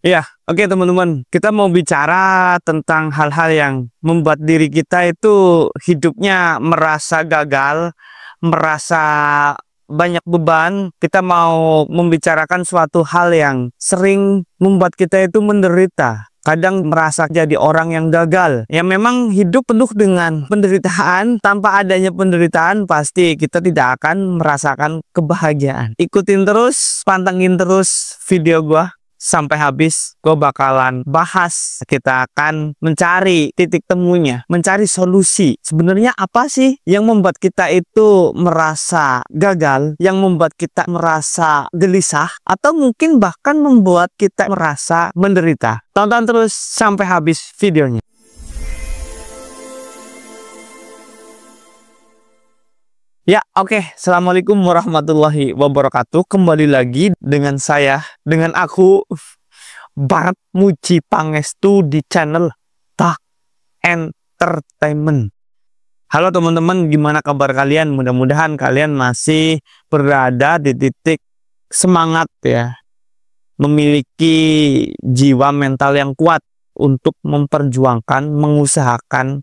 Ya, oke teman-teman, kita mau bicara tentang hal-hal yang membuat diri kita itu hidupnya merasa gagal, merasa banyak beban. Kita mau membicarakan suatu hal yang sering membuat kita itu menderita. Kadang merasa jadi orang yang gagal. Ya memang hidup penuh dengan penderitaan. Tanpa adanya penderitaan pasti kita tidak akan merasakan kebahagiaan. Ikutin terus, pantengin terus video gua sampai habis. Gue bakalan bahas, kita akan mencari titik temunya, mencari solusi. Sebenarnya apa sih yang membuat kita itu merasa gagal, yang membuat kita merasa gelisah, atau mungkin bahkan membuat kita merasa menderita. Tonton terus sampai habis videonya. Ya, oke. Assalamualaikum warahmatullahi wabarakatuh. Kembali lagi dengan saya, dengan aku, Barat Muji Pangestu di channel Tak Entertainment. Halo teman-teman, gimana kabar kalian? Mudah-mudahan kalian masih berada di titik semangat ya. Memiliki jiwa mental yang kuat untuk memperjuangkan, mengusahakan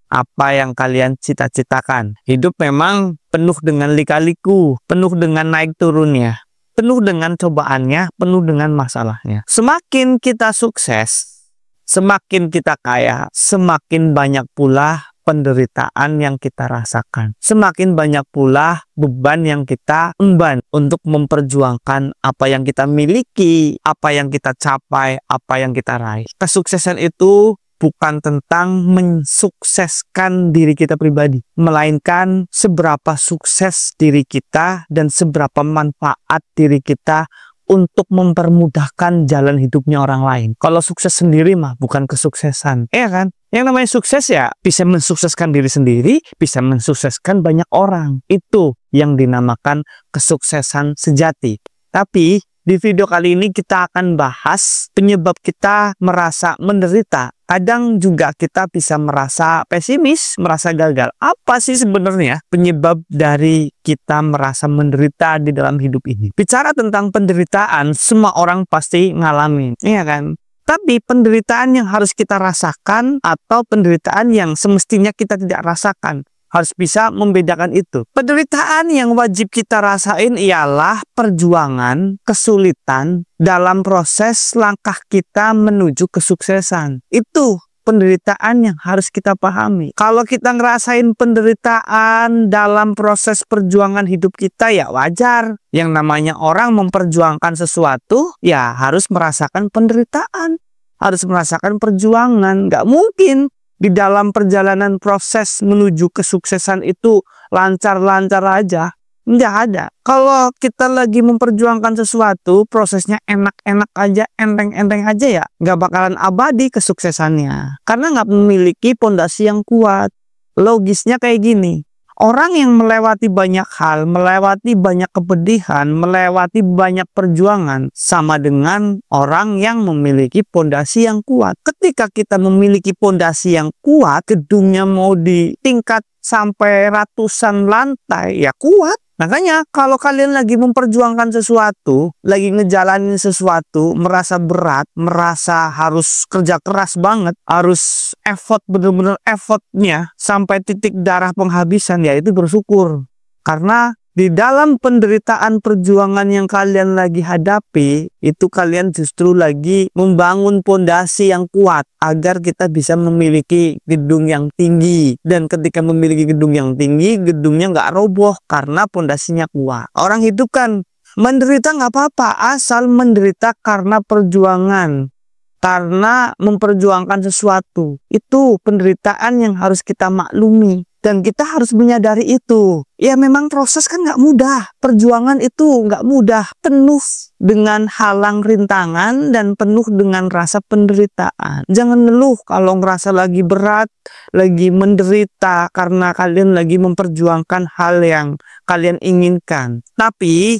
apa yang kalian cita-citakan. Hidup memang penuh dengan lika-liku, penuh dengan naik turunnya, penuh dengan cobaannya, penuh dengan masalahnya. Semakin kita sukses, semakin kita kaya, semakin banyak pula penderitaan yang kita rasakan. Semakin banyak pula beban yang kita emban untuk memperjuangkan apa yang kita miliki, apa yang kita capai, apa yang kita raih. Kesuksesan itu bukan tentang mensukseskan diri kita pribadi, melainkan seberapa sukses diri kita dan seberapa manfaat diri kita untuk mempermudahkan jalan hidupnya orang lain. Kalau sukses sendiri mah bukan kesuksesan, ya kan? Yang namanya sukses ya bisa mensukseskan diri sendiri, bisa mensukseskan banyak orang. Itu yang dinamakan kesuksesan sejati. Tapi di video kali ini kita akan bahas penyebab kita merasa menderita. Kadang juga kita bisa merasa pesimis, merasa gagal. Apa sih sebenarnya penyebab dari kita merasa menderita di dalam hidup ini? Bicara tentang penderitaan, semua orang pasti ngalamin, iya kan? Tapi penderitaan yang harus kita rasakan atau penderitaan yang semestinya kita tidak rasakan, harus bisa membedakan itu. Penderitaan yang wajib kita rasain ialah perjuangan, kesulitan dalam proses langkah kita menuju kesuksesan. Itu penderitaan yang harus kita pahami. Kalau kita ngerasain penderitaan dalam proses perjuangan hidup kita, ya wajar. Yang namanya orang memperjuangkan sesuatu, ya harus merasakan penderitaan, harus merasakan perjuangan. Nggak mungkin di dalam perjalanan proses menuju kesuksesan itu lancar-lancar aja. Nggak ada. Kalau kita lagi memperjuangkan sesuatu, prosesnya enak-enak aja, enteng-enteng aja ya, nggak bakalan abadi kesuksesannya. Karena nggak memiliki pondasi yang kuat. Logisnya kayak gini. Orang yang melewati banyak hal, melewati banyak kepedihan, melewati banyak perjuangan, sama dengan orang yang memiliki pondasi yang kuat. Ketika kita memiliki pondasi yang kuat, gedungnya mau di tingkat sampai ratusan lantai, ya kuat. Makanya kalau kalian lagi memperjuangkan sesuatu, lagi ngejalanin sesuatu, merasa berat, merasa harus kerja keras banget, harus effort, bener-bener effortnya sampai titik darah penghabisan, ya itu bersyukur. Karena di dalam penderitaan perjuangan yang kalian lagi hadapi, itu kalian justru lagi membangun pondasi yang kuat agar kita bisa memiliki gedung yang tinggi. Dan ketika memiliki gedung yang tinggi, gedungnya nggak roboh karena pondasinya kuat. Orang hidup kan menderita nggak apa-apa, asal menderita karena perjuangan, karena memperjuangkan sesuatu. Itu penderitaan yang harus kita maklumi. Dan kita harus menyadari itu. Ya memang proses kan nggak mudah. Perjuangan itu nggak mudah. Penuh dengan halang rintangan dan penuh dengan rasa penderitaan. Jangan ngeluh kalau ngerasa lagi berat, lagi menderita karena kalian lagi memperjuangkan hal yang kalian inginkan. Tapi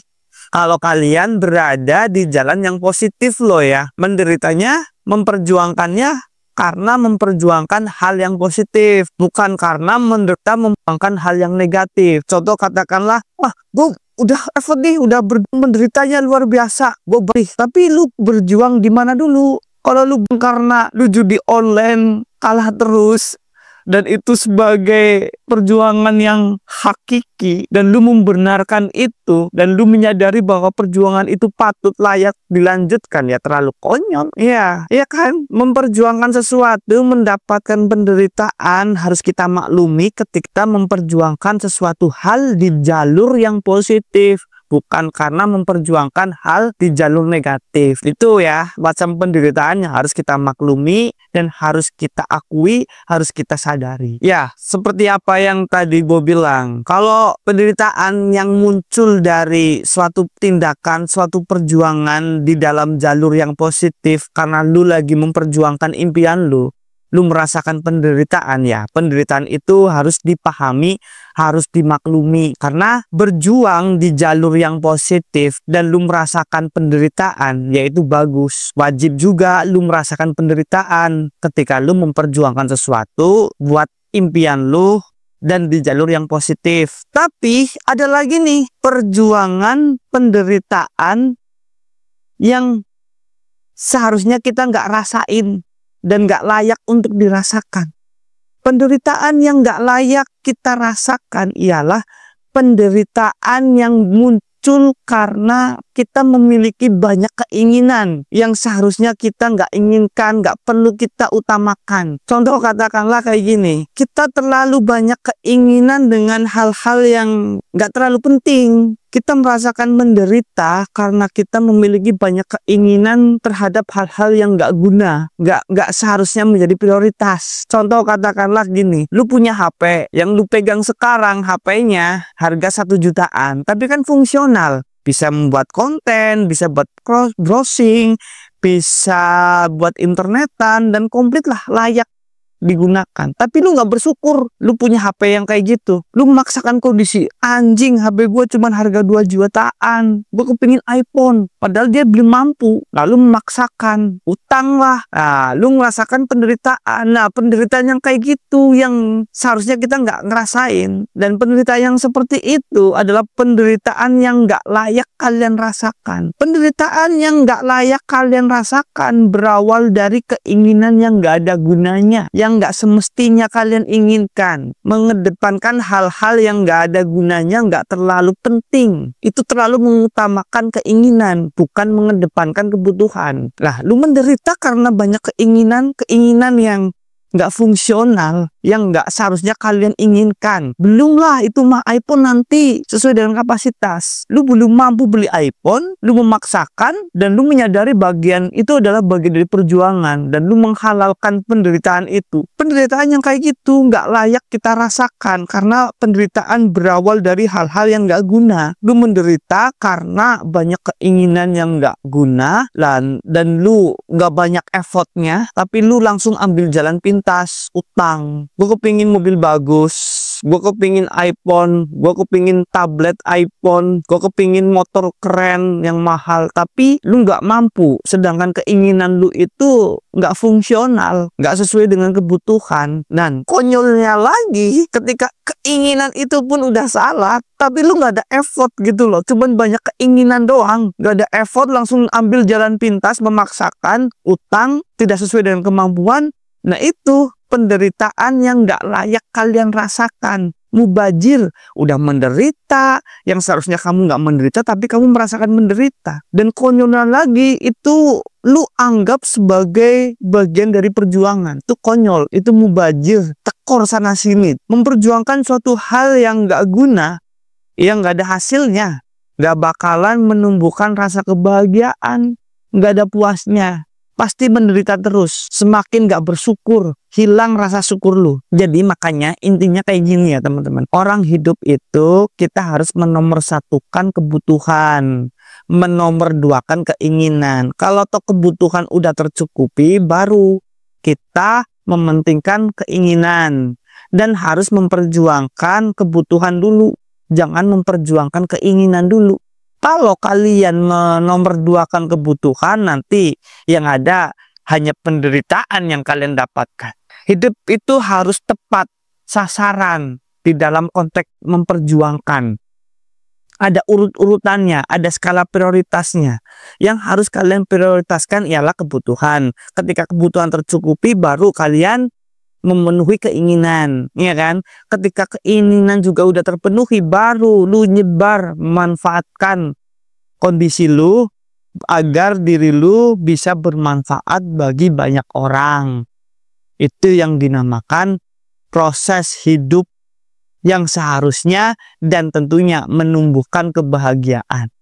kalau kalian berada di jalan yang positif loh ya. Menderitanya, memperjuangkannya karena memperjuangkan hal yang positif, bukan karena menderita memperjuangkan hal yang negatif. Contoh katakanlah, wah gue udah effort nih, udah menderitanya luar biasa, gue beri. Tapi lu berjuang di mana dulu? Kalau lu karena lu judi online kalah terus, dan itu sebagai perjuangan yang hakiki, dan lu membenarkan itu, dan lu menyadari bahwa perjuangan itu patut layak dilanjutkan, ya terlalu konyol. Ya kan? Memperjuangkan sesuatu, mendapatkan penderitaan harus kita maklumi ketika memperjuangkan sesuatu hal di jalur yang positif, bukan karena memperjuangkan hal di jalur negatif. Itu ya, macam penderitaan yang harus kita maklumi dan harus kita akui, harus kita sadari. Ya, seperti apa yang tadi gue bilang, kalau penderitaan yang muncul dari suatu tindakan, suatu perjuangan di dalam jalur yang positif karena lu lagi memperjuangkan impian lu merasakan penderitaan, ya penderitaan itu harus dipahami, harus dimaklumi. Karena berjuang di jalur yang positif dan lu merasakan penderitaan, yaitu bagus. Wajib juga lu merasakan penderitaan ketika lu memperjuangkan sesuatu buat impian lu dan di jalur yang positif. Tapi ada lagi nih perjuangan penderitaan yang seharusnya kita nggak rasain dan gak layak untuk dirasakan. Penderitaan yang gak layak kita rasakan ialah penderitaan yang muncul karena kita memiliki banyak keinginan yang seharusnya kita nggak inginkan, nggak perlu kita utamakan. Contoh katakanlah kayak gini, kita terlalu banyak keinginan dengan hal-hal yang nggak terlalu penting. Kita merasakan menderita karena kita memiliki banyak keinginan terhadap hal-hal yang nggak guna, nggak seharusnya menjadi prioritas. Contoh katakanlah gini, lu punya HP, yang lu pegang sekarang HP-nya harga 1 jutaan, tapi kan fungsional. Bisa membuat konten, bisa buat browsing, bisa buat internetan, dan komplit lah, layak digunakan. Tapi lu nggak bersyukur lu punya HP yang kayak gitu. Lu memaksakan kondisi, anjing HP gue cuman harga 2 jutaan, gue kepingin iPhone, padahal dia belum mampu. Lalu memaksakan, utang lah. Nah, lu merasakan penderitaan. Nah, penderitaan yang kayak gitu yang seharusnya kita nggak ngerasain. Dan penderitaan yang seperti itu adalah penderitaan yang nggak layak kalian rasakan. Penderitaan yang nggak layak kalian rasakan berawal dari keinginan yang nggak ada gunanya, yang nggak semestinya kalian inginkan, mengedepankan hal-hal yang nggak ada gunanya, nggak terlalu penting. Itu terlalu mengutamakan keinginan, bukan mengedepankan kebutuhan. Lah, lu menderita karena banyak keinginan yang nggak fungsional, yang nggak seharusnya kalian inginkan. Belum lah, itu mah iPhone nanti sesuai dengan kapasitas. Lu belum mampu beli iPhone, lu memaksakan, dan lu menyadari bagian itu adalah bagian dari perjuangan, dan lu menghalalkan penderitaan itu. Penderitaan yang kayak gitu nggak layak kita rasakan, karena penderitaan berawal dari hal-hal yang nggak guna. Lu menderita karena banyak keinginan yang nggak guna, dan lu nggak banyak effortnya, tapi lu langsung ambil jalan pintas, utang. Gue kepingin mobil bagus, gue kepingin iPhone, gue kepingin tablet iPhone, gue kepingin motor keren yang mahal, tapi lu nggak mampu. Sedangkan keinginan lu itu nggak fungsional, nggak sesuai dengan kebutuhan. Dan konyolnya lagi, ketika keinginan itu pun udah salah, tapi lu nggak ada effort gitu loh. Cuman banyak keinginan doang, nggak ada effort, langsung ambil jalan pintas, memaksakan, utang, tidak sesuai dengan kemampuan. Nah, itu penderitaan yang nggak layak kalian rasakan. Mubazir, udah menderita yang seharusnya kamu nggak menderita, tapi kamu merasakan menderita. Dan konyolnya lagi, itu lu anggap sebagai bagian dari perjuangan. Itu konyol, itu mubazir, tekor sana sini, memperjuangkan suatu hal yang nggak guna, yang nggak ada hasilnya, nggak bakalan menumbuhkan rasa kebahagiaan, nggak ada puasnya. Pasti menderita terus, semakin gak bersyukur, hilang rasa syukur lu. Jadi makanya intinya kayak gini ya teman-teman. Orang hidup itu kita harus menomorsatukan kebutuhan, menomorduakan keinginan. Kalau toh kebutuhan udah tercukupi, baru kita mementingkan keinginan. Dan harus memperjuangkan kebutuhan dulu, jangan memperjuangkan keinginan dulu. Kalau kalian menomorduakan kebutuhan, nanti yang ada hanya penderitaan yang kalian dapatkan. Hidup itu harus tepat sasaran di dalam konteks memperjuangkan. Ada urut-urutannya, ada skala prioritasnya. Yang harus kalian prioritaskan ialah kebutuhan. Ketika kebutuhan tercukupi, baru kalian memenuhi keinginan, ya kan? Ketika keinginan juga udah terpenuhi, baru lu nyebar, memanfaatkan kondisi lu agar diri lu bisa bermanfaat bagi banyak orang. Itu yang dinamakan proses hidup yang seharusnya dan tentunya menumbuhkan kebahagiaan.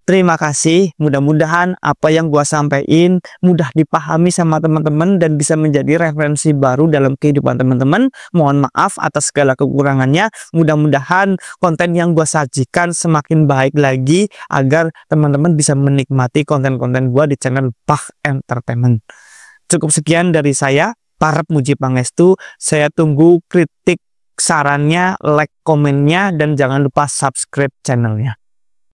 Terima kasih, mudah-mudahan apa yang gua sampaikan mudah dipahami sama teman-teman dan bisa menjadi referensi baru dalam kehidupan teman-teman. Mohon maaf atas segala kekurangannya. Mudah-mudahan konten yang gua sajikan semakin baik lagi agar teman-teman bisa menikmati konten-konten gua di channel Bach Entertainment. Cukup sekian dari saya, Parep Muji Pangestu. Saya tunggu kritik, sarannya, like, komennya, dan jangan lupa subscribe channelnya.